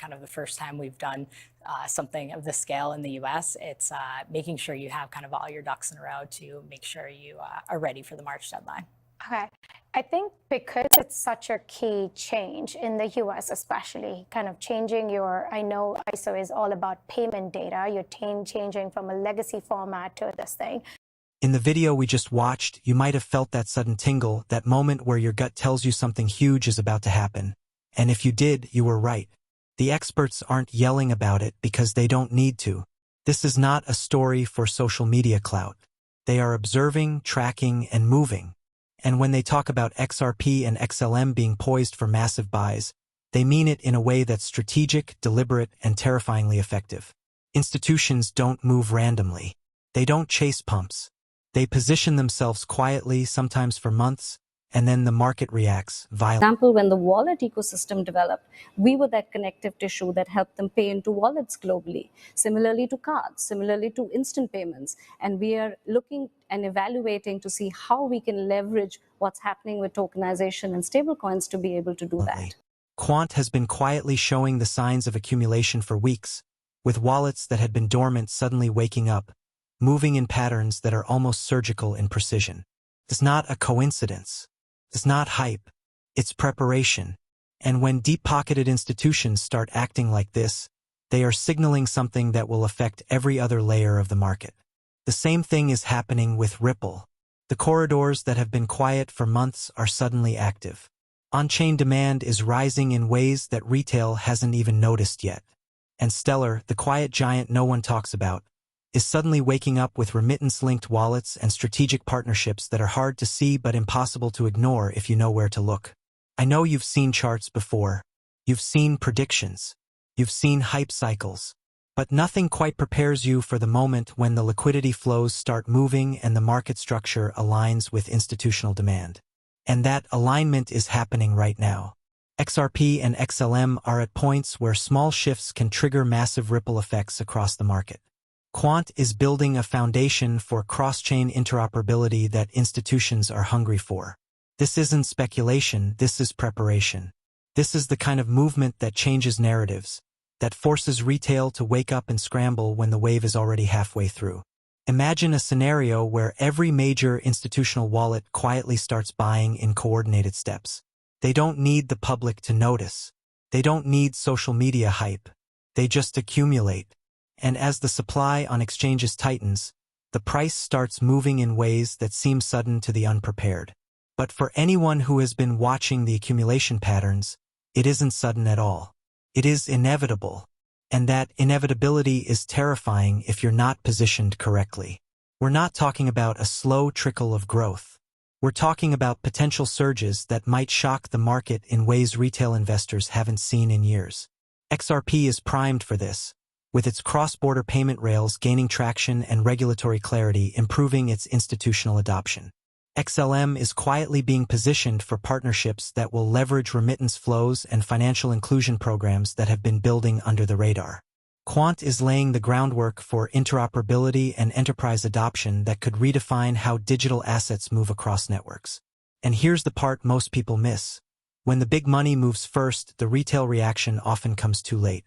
kind of the first time we've done something of this scale in the US. It's making sure you have kind of all your ducks in a row to make sure you are ready for the March deadline. Okay. I think because it's such a key change in the US, especially kind of changing I know ISO is all about payment data. You're changing from a legacy format to this thing. In the video we just watched, you might have felt that sudden tingle, that moment where your gut tells you something huge is about to happen. And if you did, you were right. The experts aren't yelling about it because they don't need to. This is not a story for social media clout. They are observing, tracking, and moving. And when they talk about XRP and XLM being poised for massive buys, they mean it in a way that's strategic, deliberate, and terrifyingly effective. Institutions don't move randomly. They don't chase pumps. They position themselves quietly, sometimes for months, and then the market reacts violently. For example, when the wallet ecosystem developed, we were that connective tissue that helped them pay into wallets globally, similarly to cards, similarly to instant payments. And we are looking and evaluating to see how we can leverage what's happening with tokenization and stablecoins to be able to do that. Quant has been quietly showing the signs of accumulation for weeks, with wallets that had been dormant suddenly waking up, moving in patterns that are almost surgical in precision. It's not a coincidence. It's not hype. It's preparation. And when deep-pocketed institutions start acting like this, they are signaling something that will affect every other layer of the market. The same thing is happening with Ripple. The corridors that have been quiet for months are suddenly active. On-chain demand is rising in ways that retail hasn't even noticed yet. And Stellar, the quiet giant no one talks about, is suddenly waking up with remittance-linked wallets and strategic partnerships that are hard to see but impossible to ignore if you know where to look. I know you've seen charts before. You've seen predictions. You've seen hype cycles. But nothing quite prepares you for the moment when the liquidity flows start moving and the market structure aligns with institutional demand. And that alignment is happening right now. XRP and XLM are at points where small shifts can trigger massive ripple effects across the market. Quant is building a foundation for cross-chain interoperability that institutions are hungry for. This isn't speculation, this is preparation. This is the kind of movement that changes narratives, that forces retail to wake up and scramble when the wave is already halfway through. Imagine a scenario where every major institutional wallet quietly starts buying in coordinated steps. They don't need the public to notice. They don't need social media hype. They just accumulate. And as the supply on exchanges tightens, the price starts moving in ways that seem sudden to the unprepared. But for anyone who has been watching the accumulation patterns, it isn't sudden at all. It is inevitable. And that inevitability is terrifying if you're not positioned correctly. We're not talking about a slow trickle of growth. We're talking about potential surges that might shock the market in ways retail investors haven't seen in years. XRP is primed for this, with its cross-border payment rails gaining traction and regulatory clarity improving its institutional adoption. XLM is quietly being positioned for partnerships that will leverage remittance flows and financial inclusion programs that have been building under the radar. Quant is laying the groundwork for interoperability and enterprise adoption that could redefine how digital assets move across networks. And here's the part most people miss. When the big money moves first, the retail reaction often comes too late.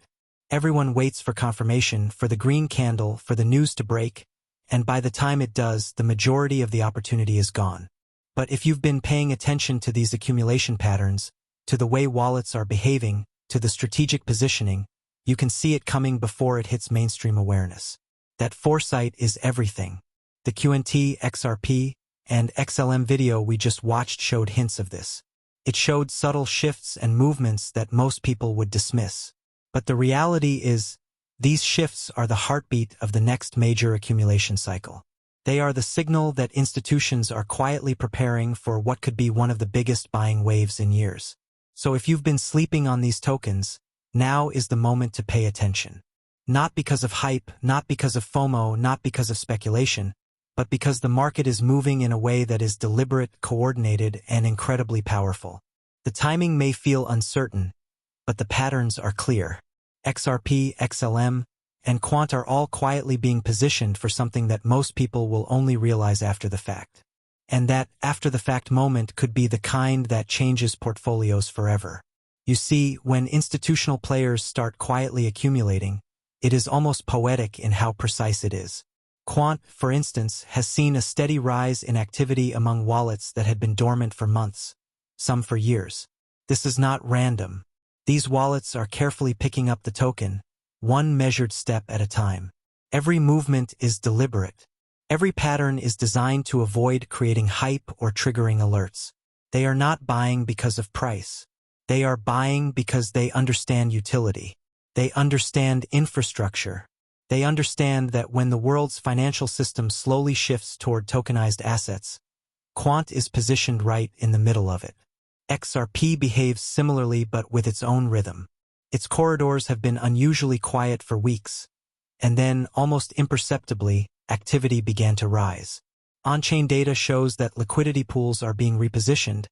Everyone waits for confirmation, for the green candle, for the news to break, and by the time it does, the majority of the opportunity is gone. But if you've been paying attention to these accumulation patterns, to the way wallets are behaving, to the strategic positioning, you can see it coming before it hits mainstream awareness. That foresight is everything. The QNT, XRP, and XLM video we just watched showed hints of this. It showed subtle shifts and movements that most people would dismiss. But the reality is, these shifts are the heartbeat of the next major accumulation cycle. They are the signal that institutions are quietly preparing for what could be one of the biggest buying waves in years. So if you've been sleeping on these tokens, now is the moment to pay attention. Not because of hype, not because of FOMO, not because of speculation, but because the market is moving in a way that is deliberate, coordinated, and incredibly powerful. The timing may feel uncertain, but the patterns are clear. XRP, XLM, and Quant are all quietly being positioned for something that most people will only realize after the fact. And that after-the-fact moment could be the kind that changes portfolios forever. You see, when institutional players start quietly accumulating, it is almost poetic in how precise it is. Quant, for instance, has seen a steady rise in activity among wallets that had been dormant for months, some for years. This is not random. These wallets are carefully picking up the token, one measured step at a time. Every movement is deliberate. Every pattern is designed to avoid creating hype or triggering alerts. They are not buying because of price. They are buying because they understand utility. They understand infrastructure. They understand that when the world's financial system slowly shifts toward tokenized assets, Quant is positioned right in the middle of it. XRP behaves similarly but with its own rhythm. Its corridors have been unusually quiet for weeks, and then, almost imperceptibly, activity began to rise. On-chain data shows that liquidity pools are being repositioned,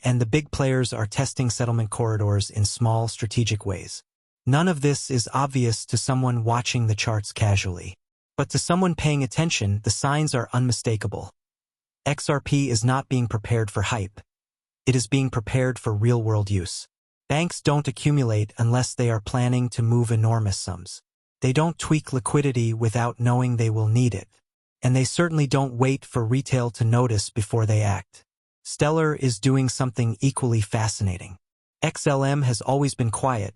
and the big players are testing settlement corridors in small, strategic ways. None of this is obvious to someone watching the charts casually. But to someone paying attention, the signs are unmistakable. XRP is not being prepared for hype. It is being prepared for real-world use. Banks don't accumulate unless they are planning to move enormous sums. They don't tweak liquidity without knowing they will need it. And they certainly don't wait for retail to notice before they act. Stellar is doing something equally fascinating. XLM has always been quiet,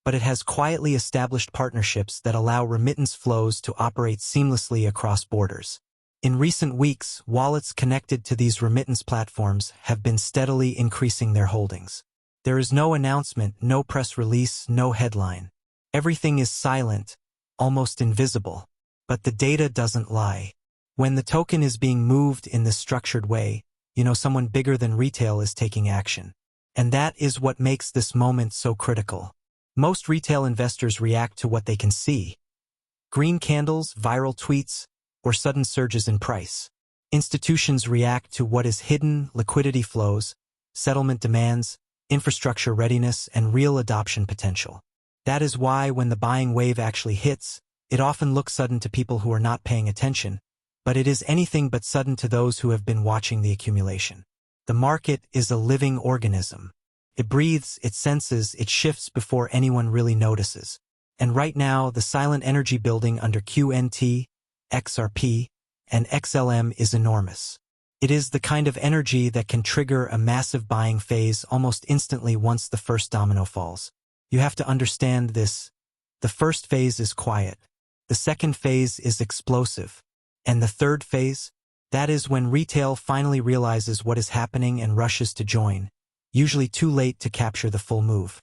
but it has quietly established partnerships that allow remittance flows to operate seamlessly across borders. In recent weeks, wallets connected to these remittance platforms have been steadily increasing their holdings. There is no announcement, no press release, no headline. Everything is silent, almost invisible. But the data doesn't lie. When the token is being moved in this structured way, you know someone bigger than retail is taking action. And that is what makes this moment so critical. Most retail investors react to what they can see. Green candles, viral tweets, or sudden surges in price. Institutions react to what is hidden: liquidity flows, settlement demands, infrastructure readiness, and real adoption potential. That is why when the buying wave actually hits, it often looks sudden to people who are not paying attention, but it is anything but sudden to those who have been watching the accumulation. The market is a living organism. It breathes, it senses, it shifts before anyone really notices. And right now, the silent energy building under QNT, XRP, and XLM is enormous. It is the kind of energy that can trigger a massive buying phase almost instantly once the first domino falls. You have to understand this. The first phase is quiet. The second phase is explosive. And the third phase? That is when retail finally realizes what is happening and rushes to join, usually too late to capture the full move.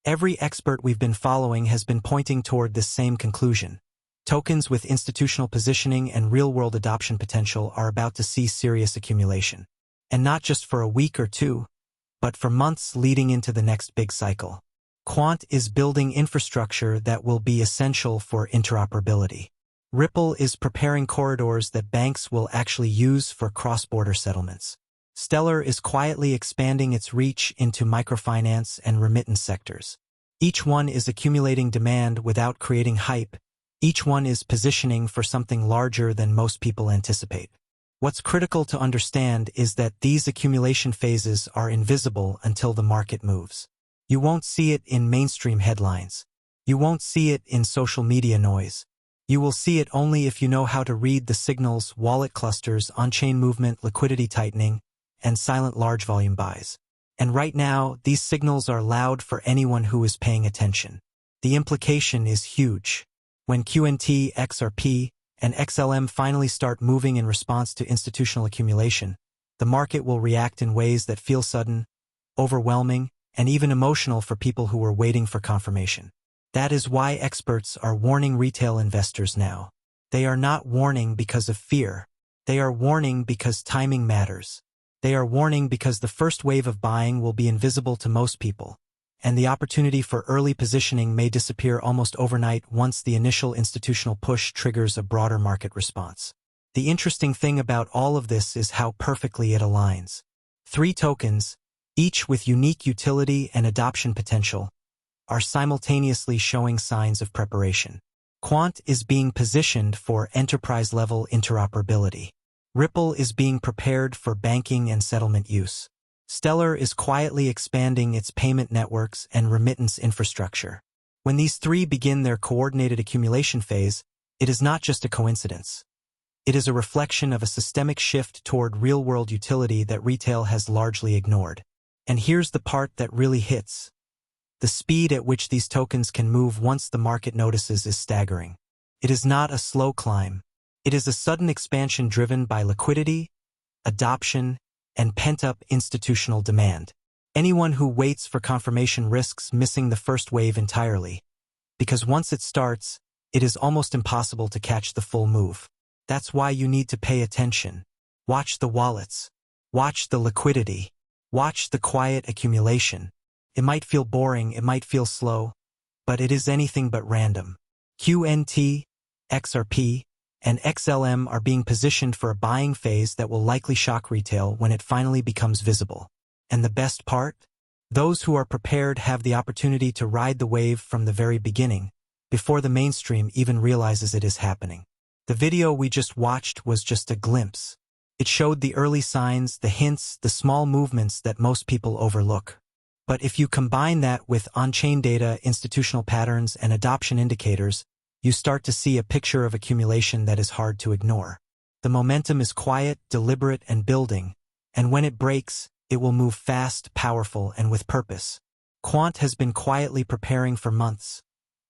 Every expert we've been following has been pointing toward this same conclusion. Tokens with institutional positioning and real-world adoption potential are about to see serious accumulation. And not just for a week or two, but for months leading into the next big cycle. Quant is building infrastructure that will be essential for interoperability. Ripple is preparing corridors that banks will actually use for cross-border settlements. Stellar is quietly expanding its reach into microfinance and remittance sectors. Each one is accumulating demand without creating hype. Each one is positioning for something larger than most people anticipate. What's critical to understand is that these accumulation phases are invisible until the market moves. You won't see it in mainstream headlines. You won't see it in social media noise. You will see it only if you know how to read the signals: wallet clusters, on-chain movement, liquidity tightening, and silent large volume buys. And right now, these signals are loud for anyone who is paying attention. The implication is huge. When QNT, XRP, and XLM finally start moving in response to institutional accumulation, the market will react in ways that feel sudden, overwhelming, and even emotional for people who were waiting for confirmation. That is why experts are warning retail investors now. They are not warning because of fear. They are warning because timing matters. They are warning because the first wave of buying will be invisible to most people, and the opportunity for early positioning may disappear almost overnight once the initial institutional push triggers a broader market response. The interesting thing about all of this is how perfectly it aligns. 3 tokens, each with unique utility and adoption potential, are simultaneously showing signs of preparation. Quant is being positioned for enterprise-level interoperability. Ripple is being prepared for banking and settlement use. Stellar is quietly expanding its payment networks and remittance infrastructure. When these three begin their coordinated accumulation phase, it is not just a coincidence. It is a reflection of a systemic shift toward real-world utility that retail has largely ignored. And here's the part that really hits. The speed at which these tokens can move once the market notices is staggering. It is not a slow climb. It is a sudden expansion driven by liquidity, adoption, and pent-up institutional demand. Anyone who waits for confirmation risks missing the first wave entirely, because once it starts, it is almost impossible to catch the full move. That's why you need to pay attention. Watch the wallets. Watch the liquidity. Watch the quiet accumulation. It might feel boring, it might feel slow, but it is anything but random. QNT, XRP, and XLM are being positioned for a buying phase that will likely shock retail when it finally becomes visible. And the best part? Those who are prepared have the opportunity to ride the wave from the very beginning, before the mainstream even realizes it is happening. The video we just watched was just a glimpse. It showed the early signs, the hints, the small movements that most people overlook. But if you combine that with on-chain data, institutional patterns, and adoption indicators, you start to see a picture of accumulation that is hard to ignore. The momentum is quiet, deliberate, and building, and when it breaks, it will move fast, powerful, and with purpose. Quant has been quietly preparing for months,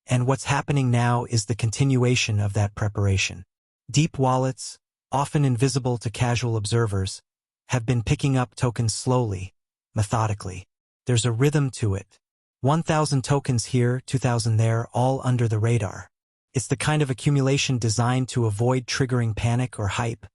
and what's happening now is the continuation of that preparation. Deep wallets, often invisible to casual observers, have been picking up tokens slowly, methodically. There's a rhythm to it. 1,000 tokens here, 2,000 there, all under the radar. It's the kind of accumulation designed to avoid triggering panic or hype,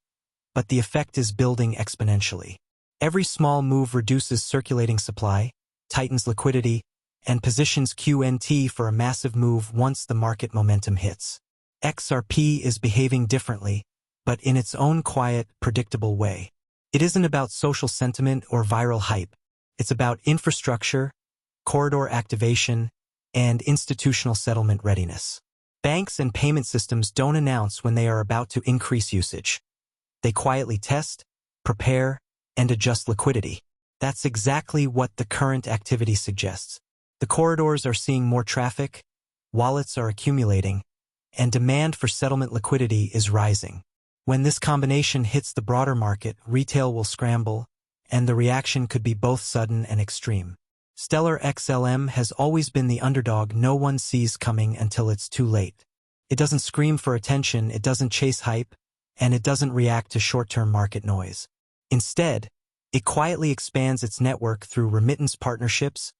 but the effect is building exponentially. Every small move reduces circulating supply, tightens liquidity, and positions QNT for a massive move once the market momentum hits. XRP is behaving differently, but in its own quiet, predictable way. It isn't about social sentiment or viral hype. It's about infrastructure, corridor activation, and institutional settlement readiness. Banks and payment systems don't announce when they are about to increase usage. They quietly test, prepare, and adjust liquidity. That's exactly what the current activity suggests. The corridors are seeing more traffic, wallets are accumulating, and demand for settlement liquidity is rising. When this combination hits the broader market, retail will scramble, and the reaction could be both sudden and extreme. Stellar XLM has always been the underdog no one sees coming until it's too late. It doesn't scream for attention, it doesn't chase hype, and it doesn't react to short-term market noise. Instead, it quietly expands its network through remittance partnerships,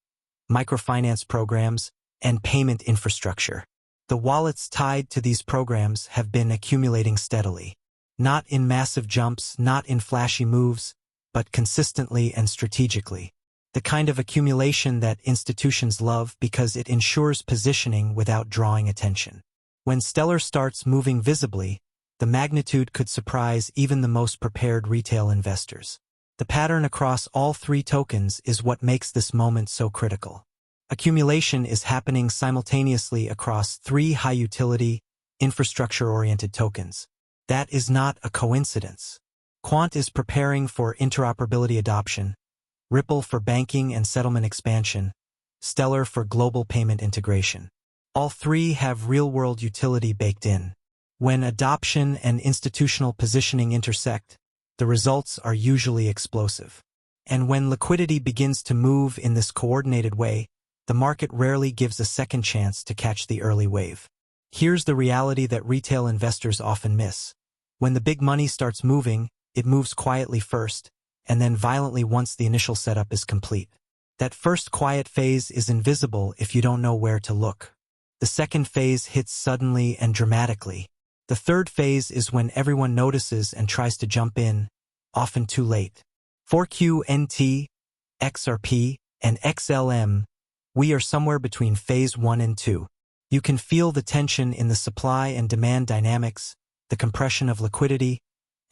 microfinance programs, and payment infrastructure. The wallets tied to these programs have been accumulating steadily. Not in massive jumps, not in flashy moves, but consistently and strategically. The kind of accumulation that institutions love because it ensures positioning without drawing attention. When Stellar starts moving visibly, the magnitude could surprise even the most prepared retail investors. The pattern across all three tokens is what makes this moment so critical. Accumulation is happening simultaneously across three high-utility, infrastructure-oriented tokens. That is not a coincidence. Quant is preparing for interoperability adoption, Ripple for banking and settlement expansion, Stellar for global payment integration. All three have real-world utility baked in. When adoption and institutional positioning intersect, the results are usually explosive. And when liquidity begins to move in this coordinated way, the market rarely gives a second chance to catch the early wave. Here's the reality that retail investors often miss. When the big money starts moving, it moves quietly first, and then violently once the initial setup is complete. That first quiet phase is invisible if you don't know where to look. The second phase hits suddenly and dramatically. The third phase is when everyone notices and tries to jump in, often too late. For QNT, XRP, and XLM, we are somewhere between phase 1 and 2. You can feel the tension in the supply and demand dynamics, the compression of liquidity,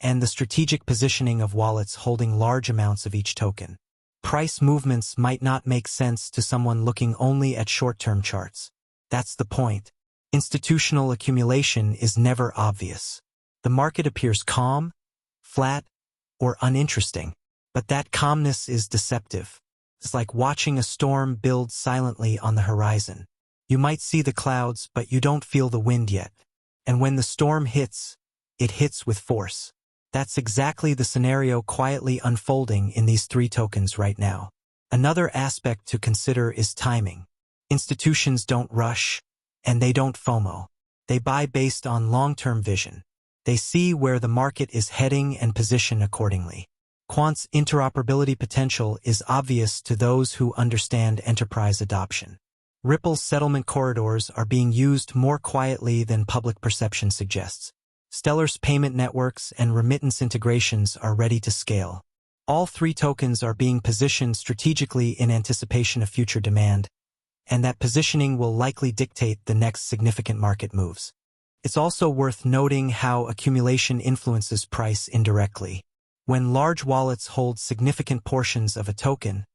and the strategic positioning of wallets holding large amounts of each token. Price movements might not make sense to someone looking only at short-term charts. That's the point. Institutional accumulation is never obvious. The market appears calm, flat, or uninteresting. But that calmness is deceptive. It's like watching a storm build silently on the horizon. You might see the clouds, but you don't feel the wind yet. And when the storm hits, it hits with force. That's exactly the scenario quietly unfolding in these three tokens right now. Another aspect to consider is timing. Institutions don't rush, and they don't FOMO. They buy based on long-term vision. They see where the market is heading and position accordingly. Quant's interoperability potential is obvious to those who understand enterprise adoption. Ripple's settlement corridors are being used more quietly than public perception suggests. Stellar's payment networks and remittance integrations are ready to scale. All three tokens are being positioned strategically in anticipation of future demand, and that positioning will likely dictate the next significant market moves. It's also worth noting how accumulation influences price indirectly. When large wallets hold significant portions of a token,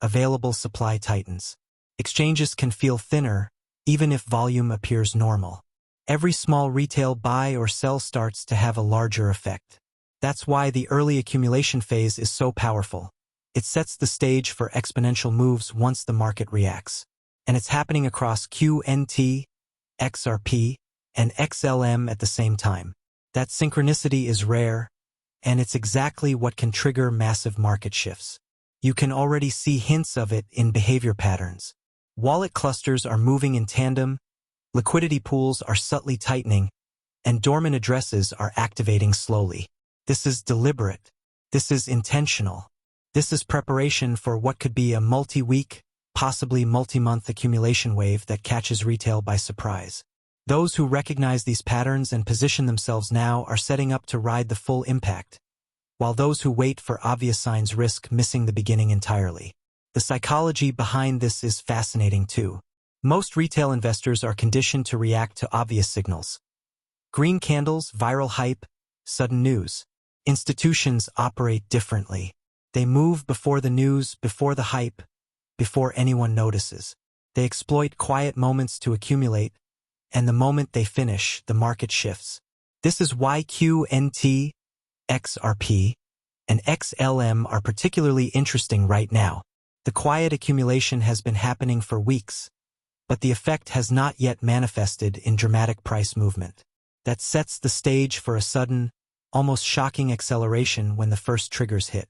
available supply tightens. Exchanges can feel thinner, even if volume appears normal. Every small retail buy or sell starts to have a larger effect. That's why the early accumulation phase is so powerful. It sets the stage for exponential moves once the market reacts. And it's happening across QNT, XRP, and XLM at the same time. That synchronicity is rare, and it's exactly what can trigger massive market shifts. You can already see hints of it in behavior patterns. Wallet clusters are moving in tandem, liquidity pools are subtly tightening, and dormant addresses are activating slowly. This is deliberate. This is intentional. This is preparation for what could be a multi-week, possibly multi-month accumulation wave that catches retail by surprise. Those who recognize these patterns and position themselves now are setting up to ride the full impact, while those who wait for obvious signs risk missing the beginning entirely. The psychology behind this is fascinating too. Most retail investors are conditioned to react to obvious signals. Green candles, viral hype, sudden news. Institutions operate differently. They move before the news, before the hype, before anyone notices. They exploit quiet moments to accumulate, and the moment they finish, the market shifts. This is why QNT, XRP, and XLM are particularly interesting right now. The quiet accumulation has been happening for weeks, but the effect has not yet manifested in dramatic price movement. That sets the stage for a sudden, almost shocking acceleration when the first triggers hit.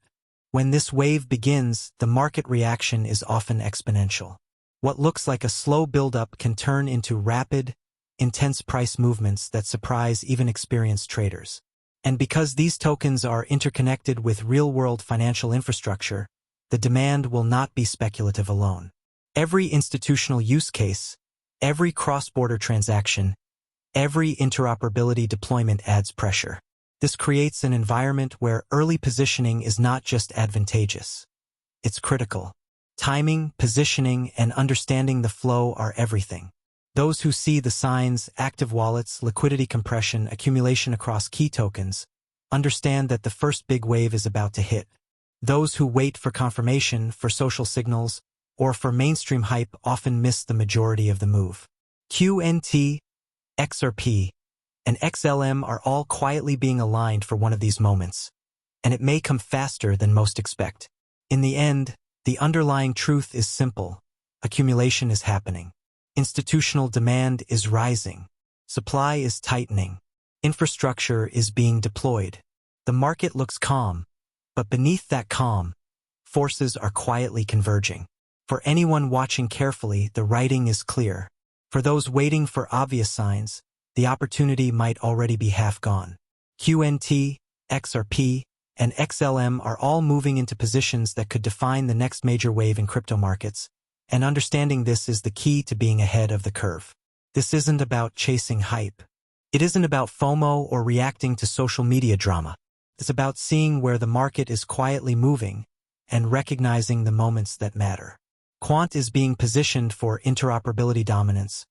When this wave begins, the market reaction is often exponential. What looks like a slow buildup can turn into rapid, intense price movements that surprise even experienced traders. And because these tokens are interconnected with real-world financial infrastructure, the demand will not be speculative alone. Every institutional use case, every cross-border transaction, every interoperability deployment adds pressure. This creates an environment where early positioning is not just advantageous. It's critical. Timing, positioning, and understanding the flow are everything. Those who see the signs, active wallets, liquidity compression, accumulation across key tokens, understand that the first big wave is about to hit. Those who wait for confirmation, for social signals, or for mainstream hype often miss the majority of the move. QNT, XRP, and XLM are all quietly being aligned for one of these moments, and it may come faster than most expect. In the end, the underlying truth is simple. Accumulation is happening. Institutional demand is rising. Supply is tightening. Infrastructure is being deployed. The market looks calm, but beneath that calm, forces are quietly converging. For anyone watching carefully, the writing is clear. For those waiting for obvious signs, the opportunity might already be half gone. QNT, XRP, and XLM are all moving into positions that could define the next major wave in crypto markets, and understanding this is the key to being ahead of the curve. This isn't about chasing hype. It isn't about FOMO or reacting to social media drama. It's about seeing where the market is quietly moving and recognizing the moments that matter. Quant is being positioned for interoperability dominance,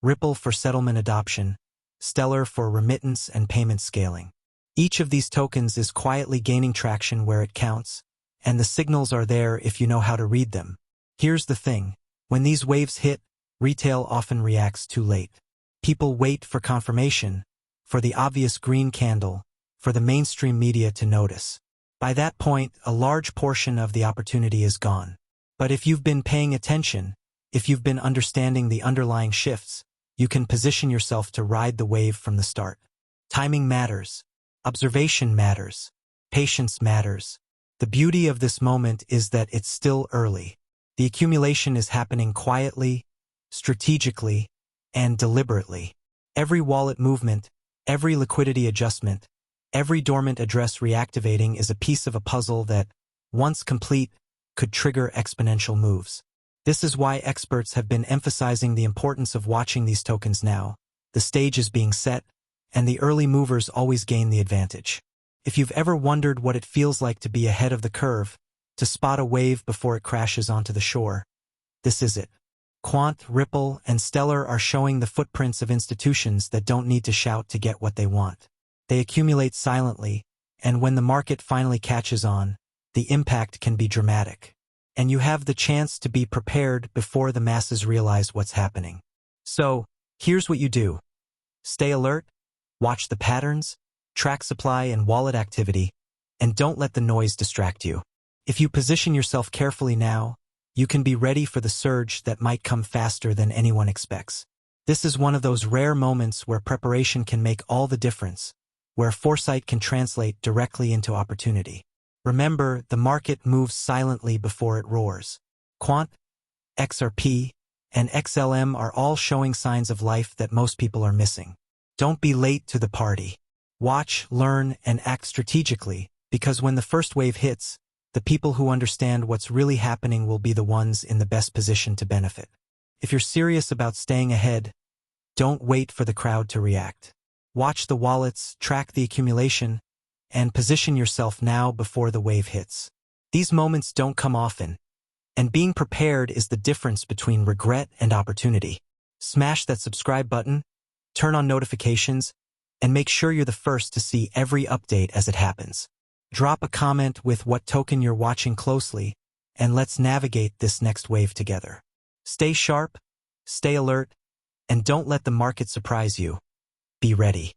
Ripple for settlement adoption, Stellar for remittance and payment scaling. Each of these tokens is quietly gaining traction where it counts, and the signals are there if you know how to read them. Here's the thing. When these waves hit, retail often reacts too late. People wait for confirmation, for the obvious green candle, for the mainstream media to notice. By that point, a large portion of the opportunity is gone. But if you've been paying attention, if you've been understanding the underlying shifts, you can position yourself to ride the wave from the start. Timing matters. Observation matters. Patience matters. The beauty of this moment is that it's still early. The accumulation is happening quietly, strategically, and deliberately. Every wallet movement, every liquidity adjustment, every dormant address reactivating is a piece of a puzzle that, once complete, could trigger exponential moves. This is why experts have been emphasizing the importance of watching these tokens now. The stage is being set, and the early movers always gain the advantage. If you've ever wondered what it feels like to be ahead of the curve, to spot a wave before it crashes onto the shore, this is it. Quant, Ripple, and Stellar are showing the footprints of institutions that don't need to shout to get what they want. They accumulate silently, and when the market finally catches on, the impact can be dramatic. And you have the chance to be prepared before the masses realize what's happening. So, here's what you do. Stay alert, watch the patterns, track supply and wallet activity, and don't let the noise distract you. If you position yourself carefully now, you can be ready for the surge that might come faster than anyone expects. This is one of those rare moments where preparation can make all the difference, where foresight can translate directly into opportunity. Remember, the market moves silently before it roars. Quant, XRP, and XLM are all showing signs of life that most people are missing. Don't be late to the party. Watch, learn, and act strategically, because when the first wave hits, the people who understand what's really happening will be the ones in the best position to benefit. If you're serious about staying ahead, don't wait for the crowd to react. Watch the wallets, track the accumulation, and position yourself now before the wave hits. These moments don't come often, and being prepared is the difference between regret and opportunity. Smash that subscribe button, turn on notifications, and make sure you're the first to see every update as it happens. Drop a comment with what token you're watching closely, and let's navigate this next wave together. Stay sharp, stay alert, and don't let the market surprise you. Be ready.